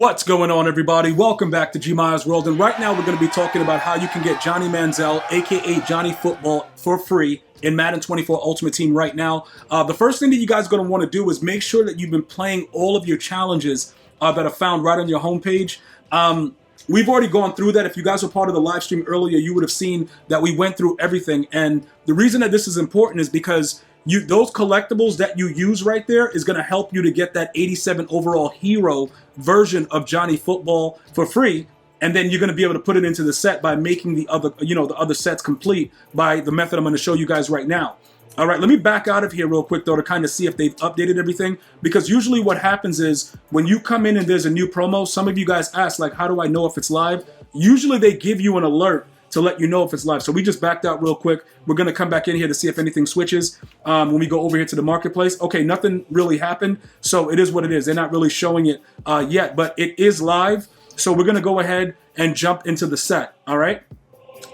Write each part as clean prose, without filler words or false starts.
What's going on, everybody? Welcome back to GmiasWorld, and right now we're going to be talking about how you can get Johnny Manzel, aka Johnny Football, for free in Madden 24 Ultimate Team right now. The first thing that you guys are going to want to do is make sure that you've been playing all of your challenges that are found right on your homepage. We've already gone through that. If you guys were part of the live stream earlier, you would have seen that we went through everything. And the reason that this is important is because those collectibles that you use right there is going to help you to get that 87 overall hero version of Johnny Football for free. And then you're going to be able to put it into the set by making the other sets complete by the method I'm going to show you guys right now. All right, let me back out of here real quick, though, to kind of see if they've updated everything. Because usually what happens is when you come in and there's a new promo, some of you guys ask, like, how do I know if it's live? Usually they give you an alert to let you know if it's live. So we just backed out real quick. We're going to come back in here to see if anything switches when we go over here to the marketplace. Okay, nothing really happened. So it is what it is. They're not really showing it yet, but it is live. So we're going to go ahead and jump into the set. All right.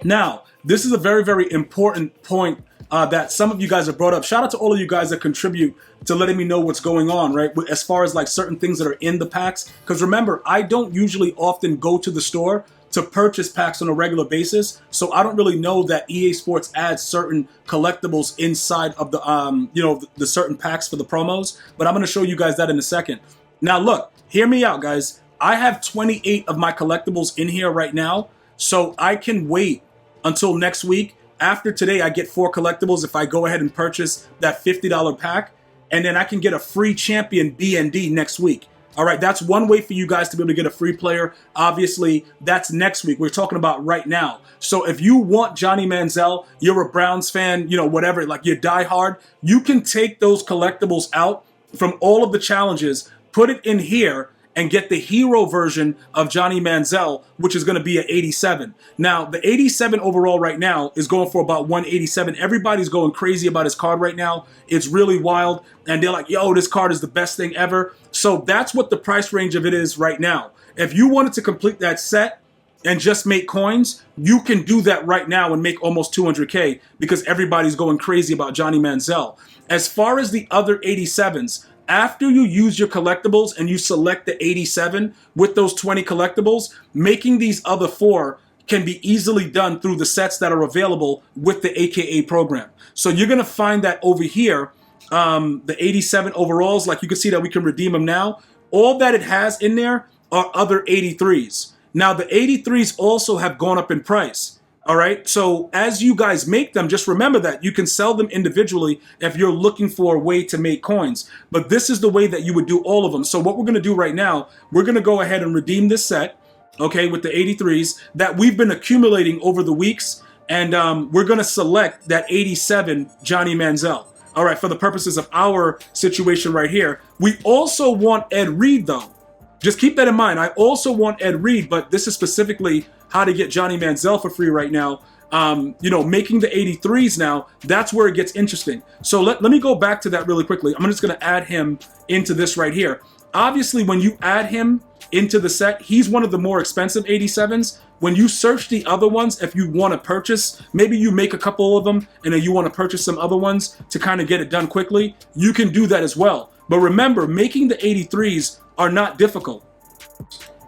Now, this is a very, very important point that some of you guys have brought up. Shout out to all of you guys that contribute to letting me know what's going on, right? As far as like certain things that are in the packs. Because remember, I don't usually often go to the store to purchase packs on a regular basis. So I don't really know that EA Sports adds certain collectibles inside of the, the certain packs for the promos. But I'm going to show you guys that in a second. Now, look, hear me out, guys. I have 28 of my collectibles in here right now. So I can wait until next week. After today, I get 4 collectibles if I go ahead and purchase that $50 pack. And then I can get a free champion BND next week. All right, that's one way for you guys to be able to get a free player. Obviously, that's next week. We're talking about right now. So if you want Johnny Manzel, you're a Browns fan, whatever, like you're diehard, you can take those collectibles out from all of the challenges, put it in here, and get the hero version of Johnny Manzel, which is going to be at 87. Now, the 87 overall right now is going for about 187. Everybody's going crazy about his card right now. It's really wild. And they're like, yo, this card is the best thing ever. So that's what the price range of it is right now. If you wanted to complete that set and just make coins, you can do that right now and make almost 200K because everybody's going crazy about Johnny Manzel. As far as the other 87s, after you use your collectibles and you select the 87 with those 20 collectibles, making these other 4 can be easily done through the sets that are available with the AKA program. So you're going to find that over here, the 87 overalls, like you can see that we can redeem them now. All that it has in there are other 83s. Now, the 83s also have gone up in price. All right, so as you guys make them, just remember that you can sell them individually if you're looking for a way to make coins. But this is the way that you would do all of them. So what we're going to do right now, we're going to go ahead and redeem this set, okay, with the 83s that we've been accumulating over the weeks. And we're going to select that 87 Johnny Manzel. All right, for the purposes of our situation right here. We also want Ed Reed, though. Just keep that in mind. I also want Ed Reed, but this is specifically how to get Johnny Manzel for free right now. Making the 83s now, that's where it gets interesting. So let me go back to that really quickly. I'm just going to add him into this right here. Obviously, when you add him into the set, he's one of the more expensive 87s. When you search the other ones, if you want to purchase, maybe you make a couple of them and then you want to purchase some other ones to kind of get it done quickly, you can do that as well. But remember, making the 83s are not difficult.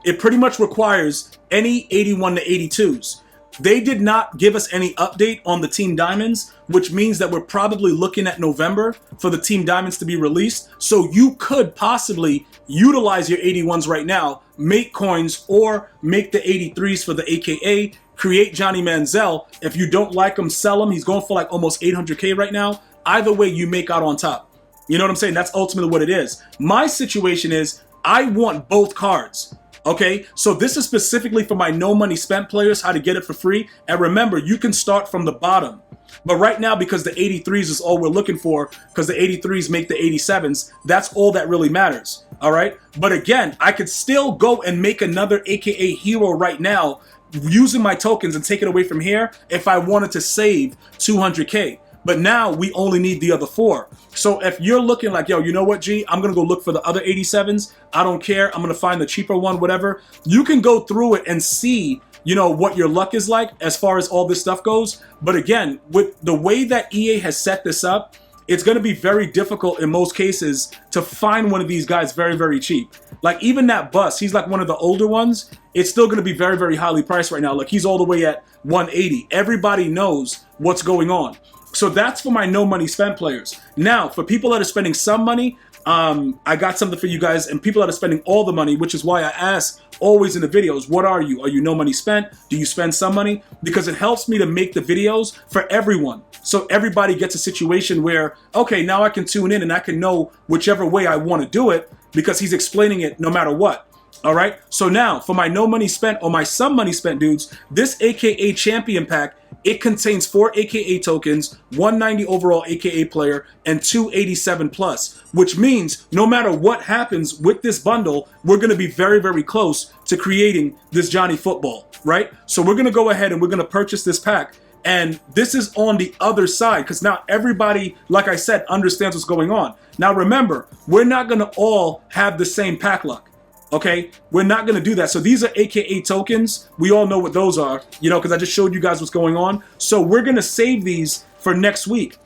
It pretty much requires any 81 to 82s. They did not give us any update on the Team Diamonds, which means that we're probably looking at November for the Team Diamonds to be released. So you could possibly utilize your 81s right now, make coins, or make the 83s for the AKA, create Johnny Manzel. If you don't like him, sell him. He's going for like almost 800K right now. Either way, you make out on top. You know what I'm saying? That's ultimately what it is. My situation is I want both cards. Okay, so this is specifically for my no money spent players, how to get it for free. And remember, you can start from the bottom. But right now, because the 83s is all we're looking for, because the 83s make the 87s, that's all that really matters. All right, but again, I could still go and make another AKA hero right now using my tokens and take it away from here if I wanted to save 200K. But now we only need the other 4. So if you're looking like, yo, you know what, G, I'm going to go look for the other 87s. I don't care. I'm going to find the cheaper one, whatever. You can go through it and see, what your luck is like as far as all this stuff goes. But again, with the way that EA has set this up, it's going to be very difficult in most cases to find one of these guys very, very cheap. Like even that bus, he's like one of the older ones. It's still going to be very, very highly priced right now. Like he's all the way at 180. Everybody knows what's going on. So that's for my no money spent players. Now, for people that are spending some money, I got something for you guys, and people that are spending all the money, which is why I ask always in the videos, what are you? Are you no money spent? Do you spend some money? Because it helps me to make the videos for everyone. So everybody gets a situation where, okay, now I can tune in and I can know whichever way I want to do it because he's explaining it no matter what. All right. So now for my no money spent or my some money spent dudes, this AKA champion pack, it contains 4 AKA tokens, 190 overall AKA player, and 287 plus, which means no matter what happens with this bundle, we're going to be very, very close to creating this Johnny football, right? So we're going to go ahead and we're going to purchase this pack. And this is on the other side because now everybody, like I said, understands what's going on. Now remember, we're not going to all have the same pack luck. Okay, we're not going to do that. So these are AKA tokens. We all know what those are, you know, because I just showed you guys what's going on. So we're going to save these for next week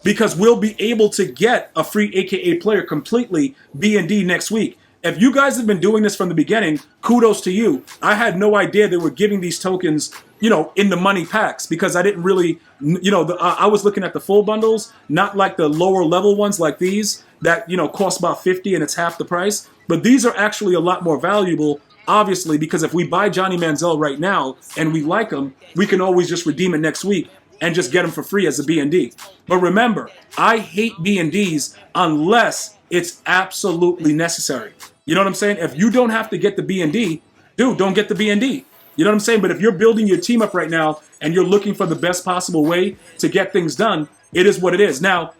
because we'll be able to get a free AKA player completely B&D next week. If you guys have been doing this from the beginning, kudos to you. I had no idea they were giving these tokens, you know, in the money packs because I didn't really, you know, I was looking at the full bundles, not like the lower level ones like these that, you know, cost about 50 and it's half the price. But these are actually a lot more valuable, obviously, because if we buy Johnny Manzel right now and we like him, we can always just redeem it next week and just get him for free as a B&D. But remember, I hate B&Ds unless it's absolutely necessary. You know what I'm saying? If you don't have to get the B&D, dude, don't get the B&D. You know what I'm saying? But if you're building your team up right now and you're looking for the best possible way to get things done, it is what it is. Now,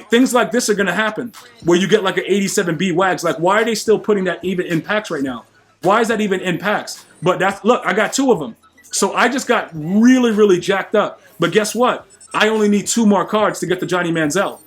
things like this are going to happen where you get like an 87B Wags. Like, why are they still putting that even in packs right now? Why is that even in packs? But that's, look, I got 2 of them. So I just got really, really jacked up. But guess what? I only need 2 more cards to get the Johnny Manzel.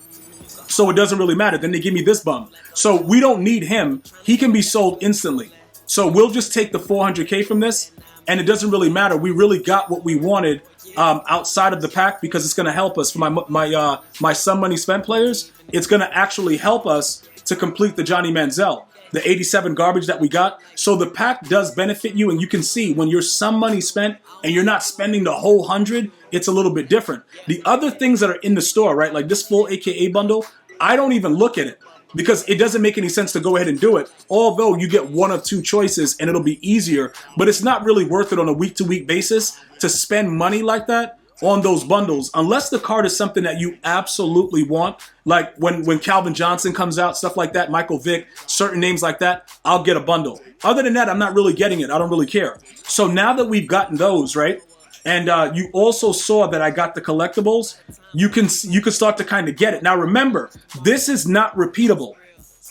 So it doesn't really matter. Then they give me this bum. So we don't need him. He can be sold instantly. So we'll just take the 400K from this. And it doesn't really matter. We really got what we wanted outside of the pack because it's going to help us for my some money spent players. It's going to actually help us to complete the Johnny Manzel, the 87 garbage that we got. So the pack does benefit you, and you can see when you're some money spent and you're not spending the whole 100, it's a little bit different. The other things that are in the store, right, like this full AKA bundle, I don't even look at it because it doesn't make any sense to go ahead and do it, although you get 1 of 2 choices and it'll be easier, but it's not really worth it on a week-to-week basis to spend money like that on those bundles, unless the card is something that you absolutely want, like when Calvin Johnson comes out, stuff like that, Michael Vick, certain names like that, I'll get a bundle. Other than that, I'm not really getting it. I don't really care. So now that we've gotten those, right, and you also saw that I got the collectibles, you can start to kind of get it. Now remember, this is not repeatable.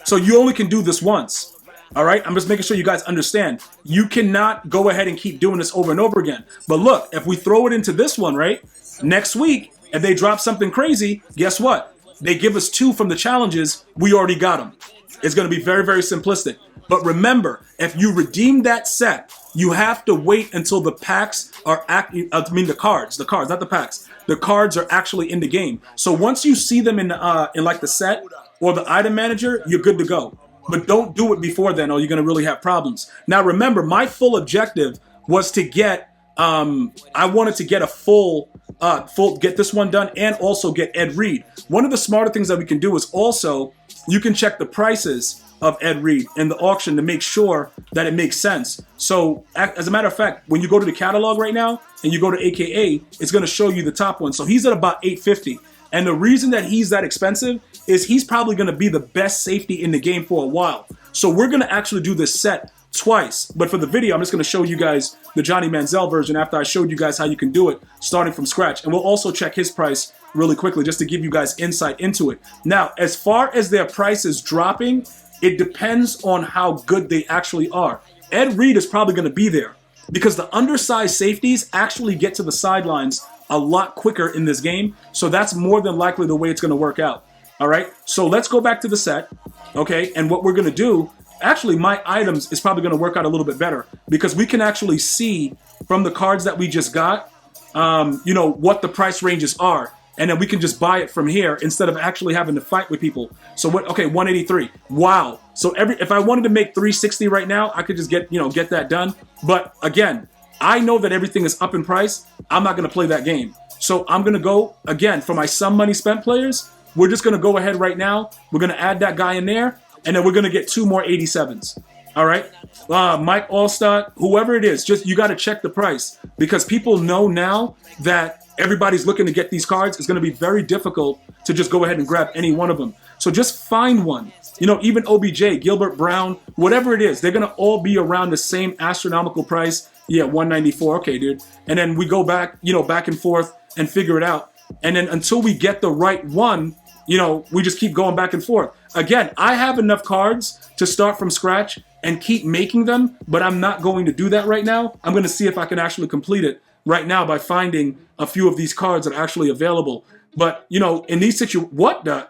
So you only can do this once. All right, I'm just making sure you guys understand. You cannot go ahead and keep doing this over and over again. But look, if we throw it into this one, right, next week, if they drop something crazy, guess what? They give us 2 from the challenges, we already got them. It's going to be very, very simplistic. But remember, if you redeem that set, you have to wait until the packs are the cards, not the packs. The cards are actually in the game. So once you see them in like the set or the item manager, you're good to go. But don't do it before then or you're going to really have problems. Now remember, my full objective was to get, I wanted to get a get this one done and also get Ed Reed. One of the smarter things that we can do is also, you can check the prices of Ed Reed in the auction to make sure that it makes sense. So as a matter of fact, when you go to the catalog right now and you go to AKA, it's going to show you the top one. So he's at about $850. And the reason that he's that expensive is he's probably going to be the best safety in the game for a while. So we're going to actually do this set twice. But for the video, I'm just going to show you guys the Johnny Manzel version after I showed you guys how you can do it starting from scratch. And we'll also check his price really quickly just to give you guys insight into it. Now, as far as their prices dropping, it depends on how good they actually are. Ed Reed is probably going to be there because the undersized safeties actually get to the sidelines a lot quicker in this game. So that's more than likely the way it's going to work out. All right. So let's go back to the set. Okay. And what we're going to do, actually, my items is probably going to work out a little bit better because we can actually see from the cards that we just got, you know, what the price ranges are. and then we can just buy it from here instead of actually having to fight with people. So what? Okay, 183. Wow. So if I wanted to make 360 right now, I could just get that done. But again, I know that everything is up in price. I'm not going to play that game. So I'm going to go again for my some money spent players. We're just going to go ahead right now. We're going to add that guy in there, and then we're going to get 2 more 87s. All right, Mike Allstott, whoever it is, just you got to check the price because people know now that everybody's looking to get these cards. It's going to be very difficult to just go ahead and grab any one of them. So just find one. Even OBJ, Gilbert Brown, whatever it is, they're going to all be around the same astronomical price. Yeah, 194. Okay, dude. And then we go back, back and forth and figure it out. And then until we get the right one, we just keep going back and forth. Again, I have enough cards to start from scratch and keep making them, but I'm not going to do that right now. I'm going to see if I can actually complete it right now by finding a few of these cards that are actually available. But, in these situations,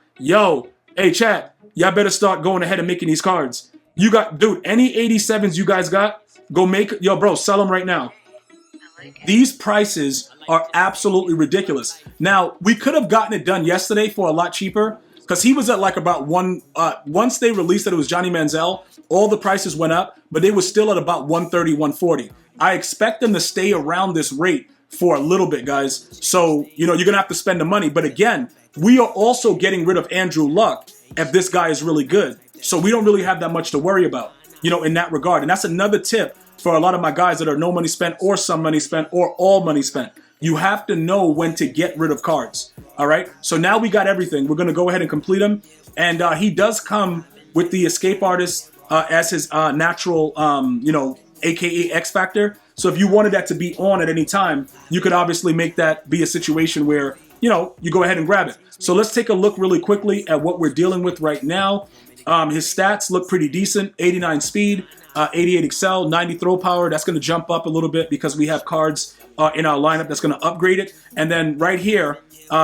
hey, chat, y'all better start going ahead and making these cards. You got, dude, any 87s you guys got, go make, bro, sell them right now. These prices are absolutely ridiculous. Now, we could have gotten it done yesterday for a lot cheaper because he was at like about once they released that it was Johnny Manzel, all the prices went up, but they were still at about 130, 140. I expect them to stay around this rate for a little bit, guys. So, you're going to have to spend the money. But again, we are also getting rid of Andrew Luck if this guy is really good. So we don't really have that much to worry about, in that regard. And that's another tip for a lot of my guys that are no money spent or some money spent or all money spent. You have to know when to get rid of cards. All right. So now we got everything. We're going to go ahead and complete him. And he does come with the escape artist as his natural, AKA X Factor. So if you wanted that to be on at any time, you could obviously make that be a situation where, you go ahead and grab it. So let's take a look really quickly at what we're dealing with right now. His stats look pretty decent. 89 speed, 88 excel, 90 throw power. That's going to jump up a little bit because we have cards in our lineup that's going to upgrade it. And then right here,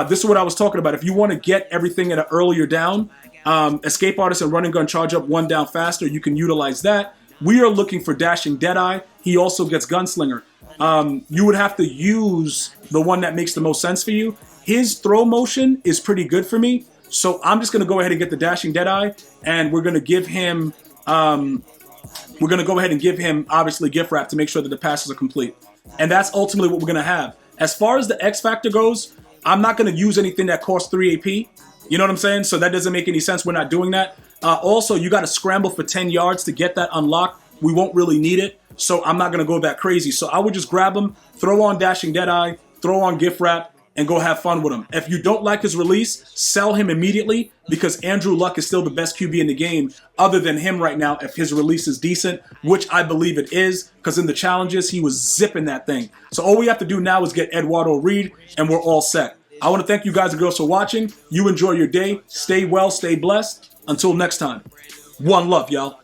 this is what I was talking about. If you want to get everything at an earlier down, escape artist and running gun charge up 1 down faster, you can utilize that. We are looking for dashing Deadeye. He also gets gunslinger. You would have to use the one that makes the most sense for you. His throw motion is pretty good for me. So I'm just going to go ahead and get the dashing Deadeye, and we're going to give him, obviously, gift wrap to make sure that the passes are complete. And that's ultimately what we're going to have. As far as the X Factor goes, I'm not going to use anything that costs 3 AP. You know what I'm saying? So that doesn't make any sense. We're not doing that. Also, you got to scramble for 10 yards to get that unlocked. We won't really need it. So I'm not going to go that crazy. So I would just grab him, throw on dashing Deadeye, throw on gift wrap, and go have fun with him. If you don't like his release, sell him immediately because Andrew Luck is still the best QB in the game other than him right now if his release is decent, which I believe it is because in the challenges, he was zipping that thing. So all we have to do now is get Eduardo Reed and we're all set. I want to thank you guys and girls for watching. You enjoy your day. Stay well, stay blessed. Until next time. One love, y'all.